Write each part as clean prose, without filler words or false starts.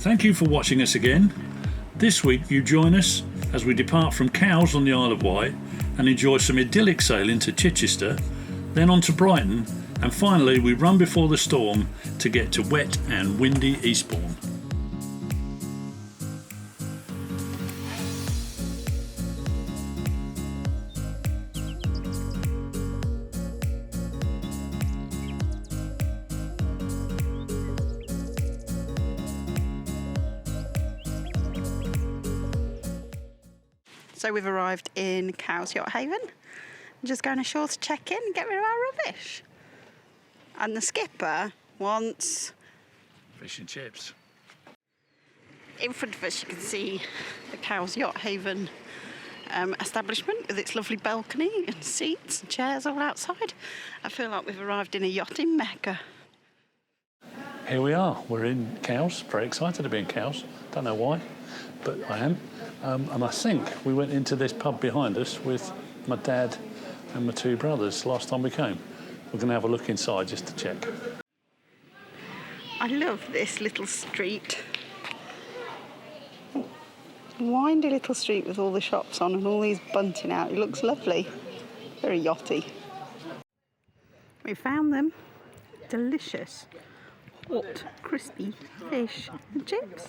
Thank you for watching us again. This week you join us as we depart from Cowes on the Isle of Wight and enjoy some idyllic sailing to Chichester, then on to Brighton, and finally we run before the storm to get to wet and windy Eastbourne. So we've arrived in Cowes Yacht Haven. I'm just going ashore to check in and get rid of our rubbish. And the skipper wants Fish and chips. In front of us you can see the Cowes Yacht Haven establishment with its lovely balcony and seats and chairs all outside. I feel like we've arrived in a yachting mecca. Here we are, we're in Cowes, very excited to be in Cowes, don't know why, but I am. And I think we went into this pub behind us with my dad and my two brothers last time we came. We're going to have a look inside just to check. I love this little street. Windy little street with all the shops on and all these bunting out. It looks lovely. Very yachty. We found them. Delicious. Hot, crispy fish and chips.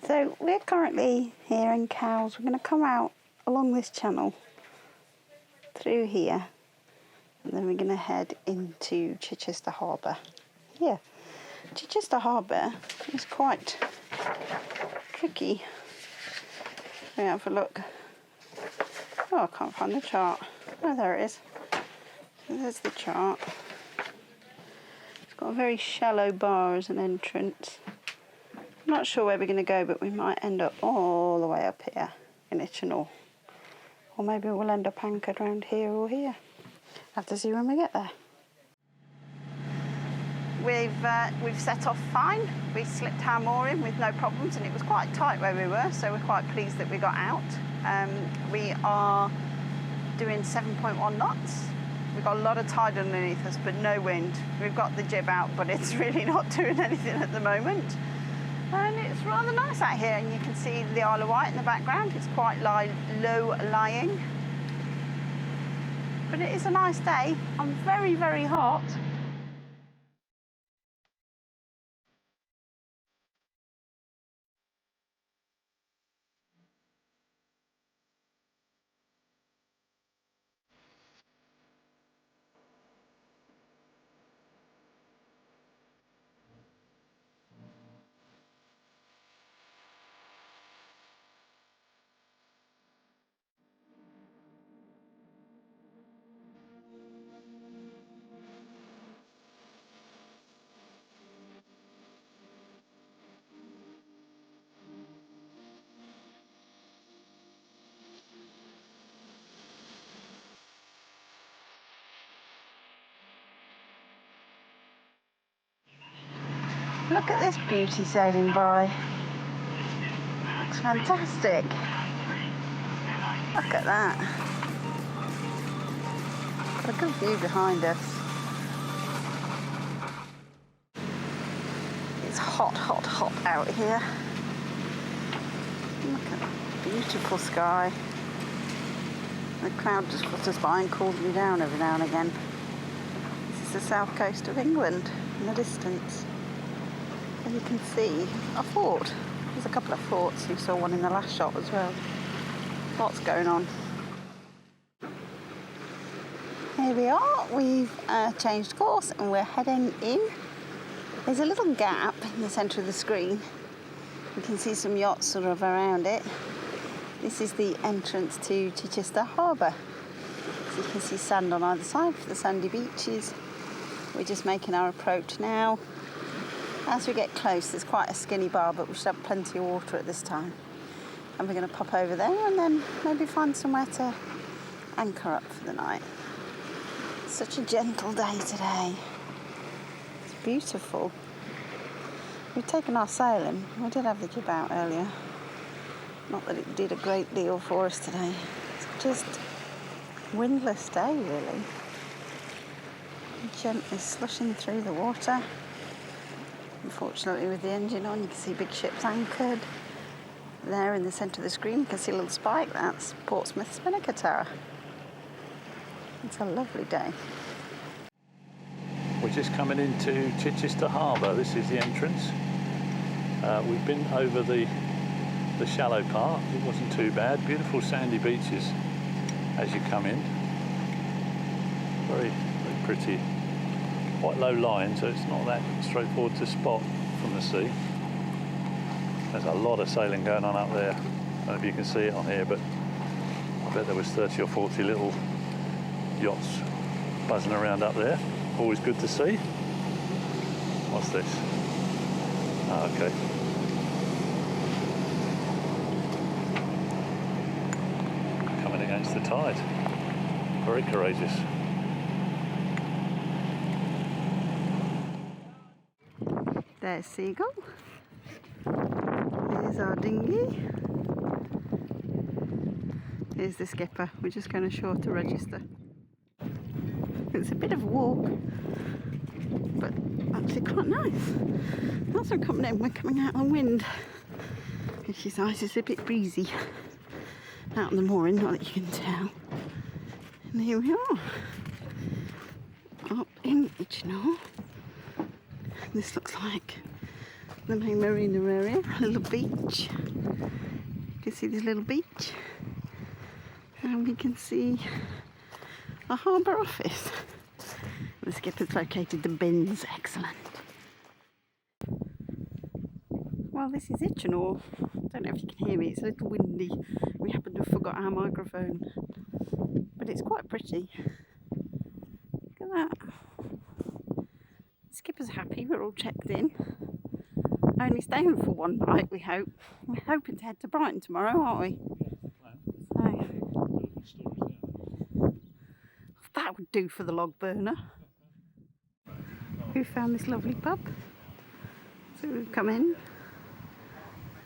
So we're currently here in Cowes. We're going to come out along this channel through here and then we're going to head into Chichester Harbour. Here. Chichester Harbour is quite tricky. Let me have a look. Oh, I can't find the chart. Oh, there it is. There's the chart. It's got a very shallow bar as an entrance. I'm not sure where we're going to go, but we might end up all the way up here in Itchenor. Or maybe we'll end up anchored around here or here. Have to see when we get there. We've set off fine. We slipped our mooring with no problems and it was quite tight where we were, so we're quite pleased that we got out. We are doing 7.1 knots. We've got a lot of tide underneath us, but no wind. We've got the jib out, but it's really not doing anything at the moment. And it's rather nice out here, and you can see the Isle of Wight in the background. It's quite low lying. But it is a nice day. I'm very, very hot. Look at this beauty sailing by. Looks fantastic. Look at that. Got a good view behind us. It's hot, hot, hot out here. Look at the beautiful sky. The cloud just flutters by and cools me down every now and again. This is the south coast of England in the distance. And you can see a fort. There's a couple of forts. You saw one in the last shot as well. Lots going on. Here we are. We've changed course and we're heading in. There's a little gap in the centre of the screen. You can see some yachts sort of around it. This is the entrance to Chichester Harbour. So you can see sand on either side for the sandy beaches. We're just making our approach now. As we get close, there's quite a skinny bar, but we should have plenty of water at this time. And we're going to pop over there and then maybe find somewhere to anchor up for the night. Such a gentle day today. It's beautiful. We've taken our sailing. We did have the jib out earlier. Not that it did a great deal for us today. It's just windless day, really. gently slushing through the water. Unfortunately, with the engine on, you can see big ships anchored. There in the centre of the screen, you can see a little spike. That's Portsmouth Spinnaker Tower. It's a lovely day. We're just coming into Chichester Harbour. This is the entrance. We've been over the shallow part. It wasn't too bad. Beautiful sandy beaches as you come in. Very, very pretty. Quite low line, so it's not that straightforward to spot from the sea. There's a lot of sailing going on up there. I don't know if you can see it on here, but I bet there was 30 or 40 little yachts buzzing around up there. Always good to see. What's this? Oh, okay. Coming against the tide. Very courageous. There's Seagull. Here's our dinghy. Here's the skipper. We're just going ashore to register. It's a bit of a walk, but actually quite nice. As we're coming in, we're coming out of the wind, which is nice. It's a bit breezy out on the mooring, not that you can tell. And here we are, up in Itchenor. This looks like the main marina area, a little beach. You can see this little beach, and we can see a harbour office. The skipper's located the bins, excellent. Well, this is Itchenor. I don't know if you can hear me, it's a little windy. We happen to have forgot our microphone, but it's quite pretty. Look at that. Skipper's happy, we're all checked in. Only staying for one night, we hope. We're hoping to head to Brighton tomorrow, aren't we? That would do for the log burner. We found this lovely pub. So we've come in.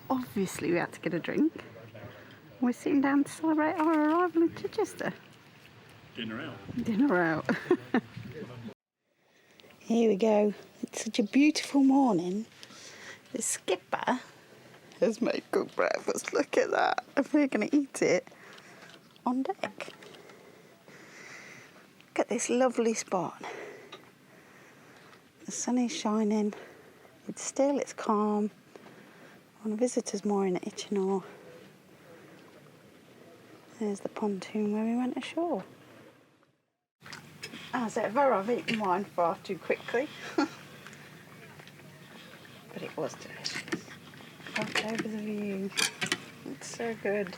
Obviously we had to get a drink. We're sitting down to celebrate our arrival in Chichester. Dinner out. Dinner out. Here we go. It's such a beautiful morning. The skipper has made good breakfast. Look at that. And we're going to eat it on deck. Look at this lovely spot. The sun is shining. It's still, it's calm. On visitors mooring at Itchenor. There's the pontoon where we went ashore. As ever, I've eaten wine far too quickly. But it was delicious. Look over the view. It's so good.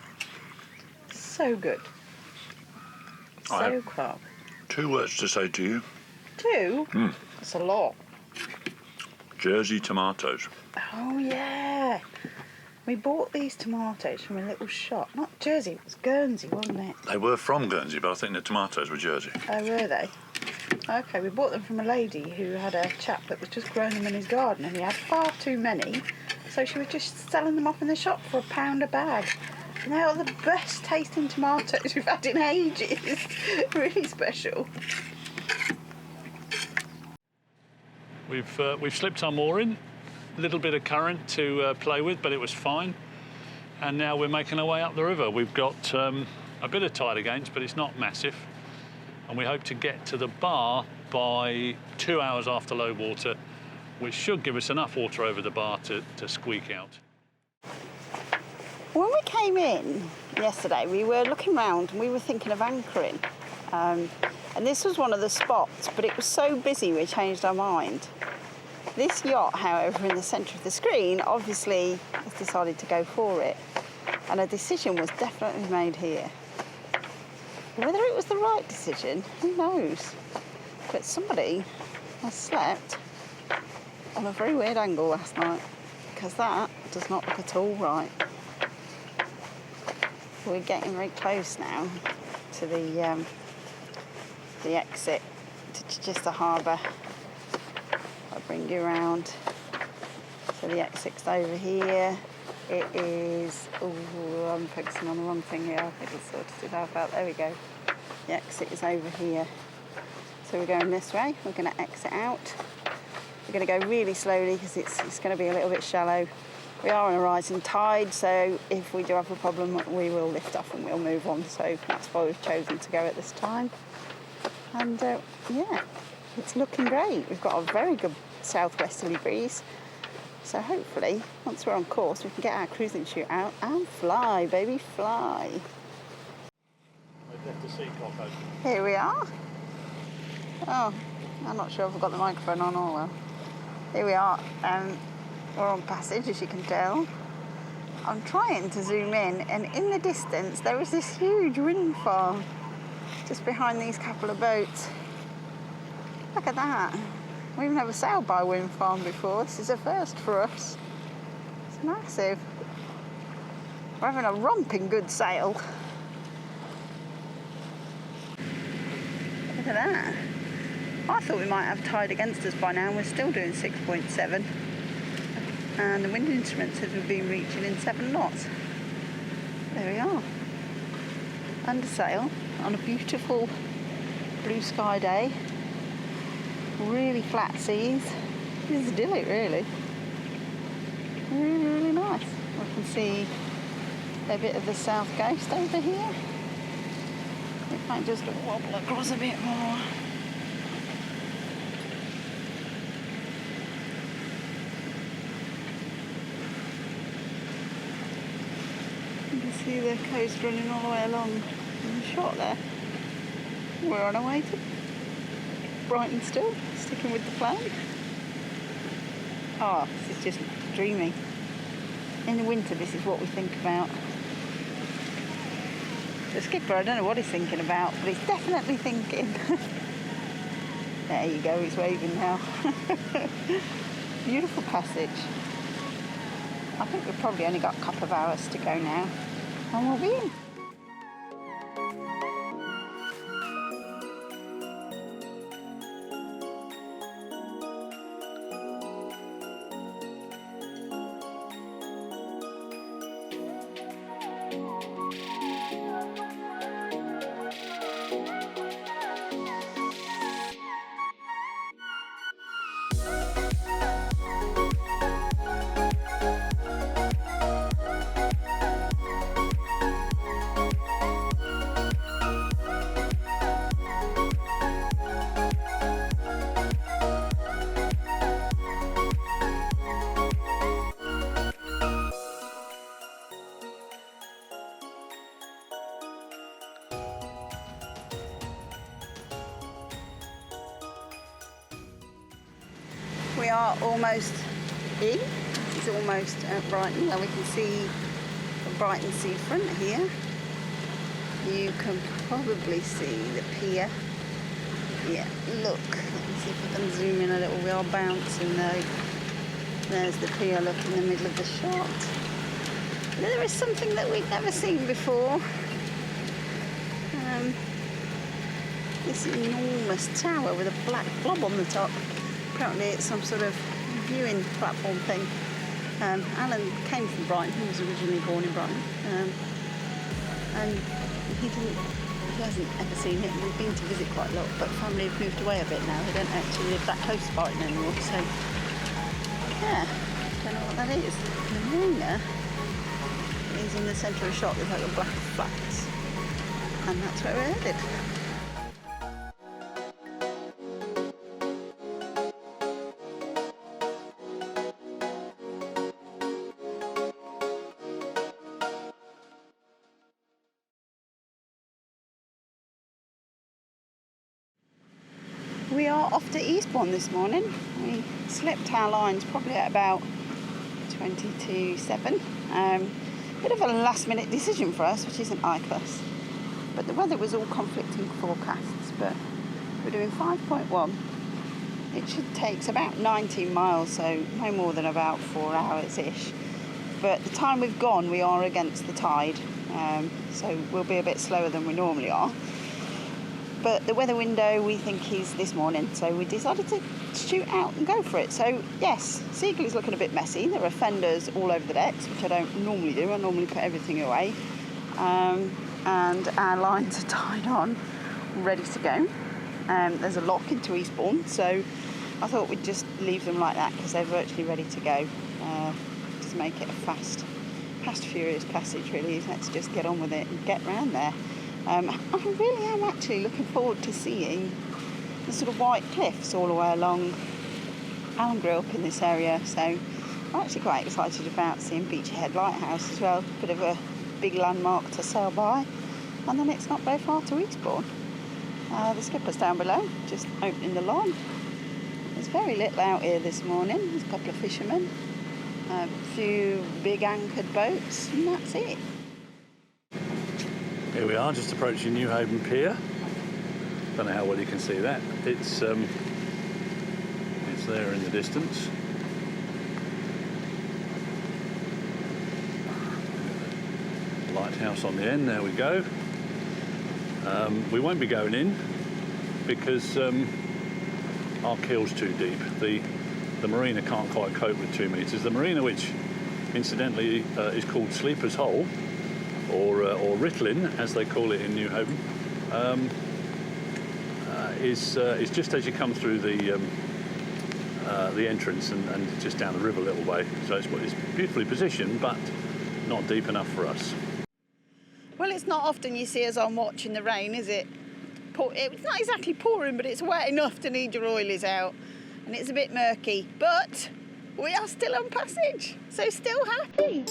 So good. So calm. 2 words to say to you. 2? That's a lot. Jersey tomatoes. Oh yeah. We bought these tomatoes from a little shop. Not Jersey, it was Guernsey, wasn't it? They were from Guernsey, but I think the tomatoes were Jersey. Oh, were they? Okay, we bought them from a lady who had a chap that was just growing them in his garden, and he had far too many, so she was just selling them off in the shop for £1 a bag. And they are the best tasting tomatoes we've had in ages. Really special. We've slipped our mooring. A little bit of current to play with, but it was fine. And now we're making our way up the river. We've got a bit of tide against, but it's not massive. And we hope to get to the bar by 2 hours after low water, which should give us enough water over the bar to squeak out. When we came in yesterday, we were looking round and we were thinking of anchoring. And this was one of the spots, but it was so busy we changed our mind. This yacht, however, in the centre of the screen, obviously has decided to go for it. And a decision was definitely made here. Whether it was the right decision, who knows? But somebody has slept on a very weird angle last night, because that does not look at all right. We're getting very close now to the exit to Chichester Harbour. I'll bring you around. So the exit's over here. It is, oh, I'm focusing on the wrong thing here. I think it's sorted it out. There we go. The exit is over here. So we're going this way. We're going to exit out. We're going to go really slowly because it's going to be a little bit shallow. We are on a rising tide, so if we do have a problem, we will lift off and we'll move on. So that's why we've chosen to go at this time. And yeah, it's looking great. We've got a very good southwesterly breeze. So hopefully, once we're on course, we can get our cruising chute out and fly, baby, fly. I've left the seacock open. Here we are. Oh, I'm not sure if I've got the microphone on or well. Here we are. We're on passage, as you can tell. I'm trying to zoom in, and in the distance, there is this huge wind farm just behind these couple of boats. Look at that. We've never sailed by a wind farm before. This is a first for us. It's massive. We're having a romping good sail. Look at that. I thought we might have tide against us by now, and we're still doing 6.7. And the wind instrument says we've been reaching in 7 knots. There we are. Under sail on a beautiful blue sky day. Really flat seas. This is idyllic, really. Really, really nice. We can see a bit of the south coast over here. We might just wobble across a bit more. You can see the coast running all the way along in the shot there. We're on our way to Brighton still, sticking with the plan. Oh, this is just dreamy. In the winter, this is what we think about. The skipper, I don't know what he's thinking about, but he's definitely thinking. There you go, he's waving now. Beautiful passage. I think we've probably only got a couple of hours to go now, and we'll be in. We are almost in. It's almost at Brighton, where we can see the Brighton seafront here. You can probably see the pier. Yeah, look. Let me see if I can zoom in a little. We are bouncing though. There's the pier, look, in the middle of the shot. There is something that we've never seen before. This enormous tower with a black blob on the top. Apparently it's some sort of viewing platform thing. Alan came from Brighton. He was originally born in Brighton. And he hasn't ever seen it. We've been to visit quite a lot, but family have moved away a bit now. They don't actually live that close to Brighton anymore, so yeah, don't know what that is. The marina is in the centre of the shot. There's like a block of flats, and that's where we're headed. We are off to Eastbourne this morning. We slipped our lines probably at about 20 to 7. Bit of a last minute decision for us, which isn't I-class. But the weather was all conflicting forecasts, but we're doing 5.1. It should take about 19 miles, so no more than about 4 hours-ish. But the time we've gone, we are against the tide, so we'll be a bit slower than we normally are. But the weather window we think is this morning, so we decided to shoot out and go for it. So yes, Seagull is looking a bit messy. There are fenders all over the decks, which I don't normally do. I normally put everything away. And our lines are tied on, ready to go. There's a lock into Eastbourne, so I thought we'd just leave them like that because they're virtually ready to go. Just make it a fast, furious passage, really. Let's just get on with it and get round there. I really am actually looking forward to seeing the sort of white cliffs all the way along. Alan grew up in this area, so I'm actually quite excited about seeing Beachy Head Lighthouse as well. Bit of a big landmark to sail by, and then it's not very far to Eastbourne. The skipper's down below, just opening the line. There's very little out here this morning. There's a couple of fishermen, a few big anchored boats, and that's it. Here we are, just approaching Newhaven Pier. Don't know how well you can see that. It's there in the distance. Lighthouse on the end. There we go. We won't be going in because our keel's too deep. The marina can't quite cope with 2 metres. The marina, which incidentally is called Sleeper's Hole, or Ritlin, as they call it in Newhaven, is just as you come through the entrance and just down the river a little way. So it's beautifully positioned, but not deep enough for us. Well, it's not often you see us on watch in the rain, is it? It's not exactly pouring, but it's wet enough to need your oilies out. And it's a bit murky, but we are still on passage, so still happy.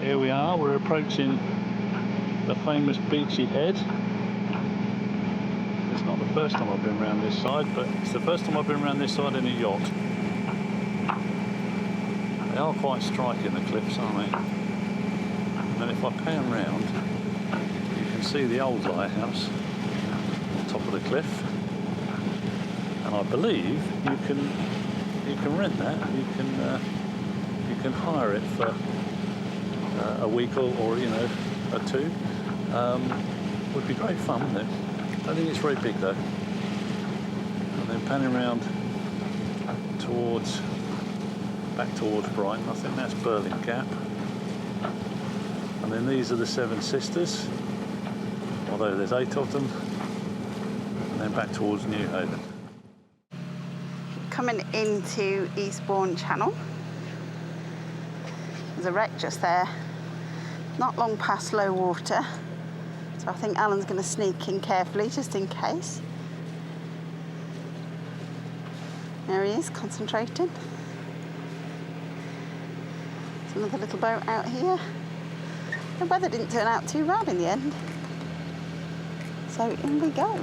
Here we are, we're approaching the famous Beachy Head. It's not the first time I've been around this side, but it's the first time I've been around this side in a yacht. They are quite striking, the cliffs, aren't they? And then if I pan round, you can see the old lighthouse on top of the cliff. And I believe you can rent that. You can hire it for a week or or two. Would be great fun, wouldn't it? I don't think it's very big though. And then panning round back towards Brighton. I think that's Burling Gap. And then these are the Seven Sisters, although there's 8 of them. And then back towards Newhaven. Coming into Eastbourne Channel. There's a wreck just there, not long past low water, so I think Alan's going to sneak in carefully just in case. There he is, concentrating. There's another little boat out here. The weather didn't turn out too bad in the end, so in we go.